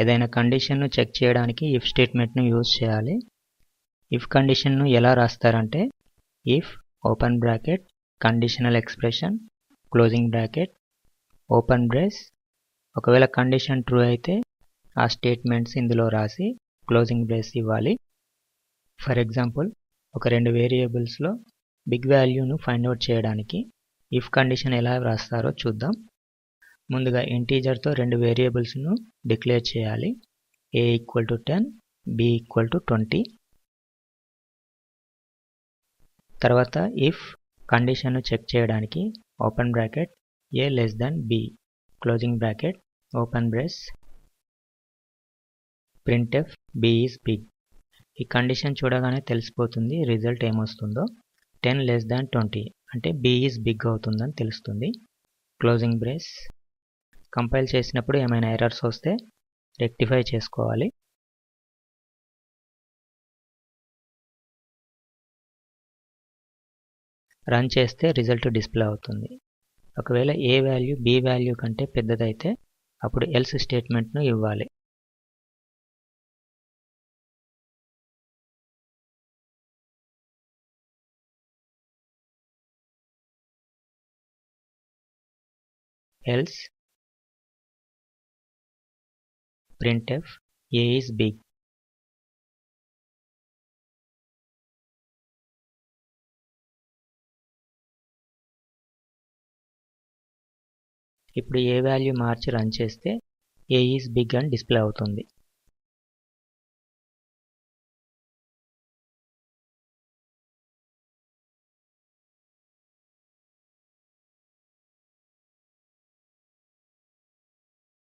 ఏదైనా కండిషన్ను చెక్ చేయడానికి ఇఫ్ స్టేట్మెంట్ను యూజ్ చేయాలి. ఇఫ్ కండిషన్ను ఎలా రాస్తారంటే if open bracket conditional expression closing bracket open brace. ఒకవేళ కండిషన్ ట్రూ అయితే ఆ స్టేట్మెంట్స్ ఇందులో రాసి క్లోజింగ్ బ్రేస్ ఇవ్వాలి. ఫర్ ఎగ్జాంపుల్ ఒక రెండు వేరియబుల్స్లో బిగ్ వాల్యూను ఫైండ్ అవుట్ చేయడానికి ఇఫ్ కండిషన్ ఎలా రాస్తారో చూద్దాం. ముందుగా ఇంటీజర్తో రెండు వేరియబుల్స్ను డిక్లేర్ చేయాలి. a = 10 b = 20. తర్వాత ఇఫ్ కండిషన్ను చెక్ చేయడానికి open bracket a b closing bracket open brace printf b is big. ఈ కండిషన్ చూడగానే తెలిసిపోతుంది రిజల్ట్ ఏమొస్తుందో. 10 <20 అంటే b is big అవుతుందని తెలుస్తుంది. Closing brace. కంపైల్ చేసినప్పుడు ఏమైనా ఎర్రర్స్ వస్తే రెక్టిఫై చేసుకోవాలి. రన్ చేస్తే రిజల్ట్ డిస్ప్లే అవుతుంది. ఒకవేళ ఏ వాల్యూ b వాల్యూ కంటే పెద్దదైతే అప్పుడు ఎల్స్ స్టేట్మెంట్ను ఇవ్వాలి. Else printf a is big. ఇప్పుడు ఏ వాల్యూ మార్చి రన్ చేస్తే a is big అని డిస్ప్లే అవుతుంది.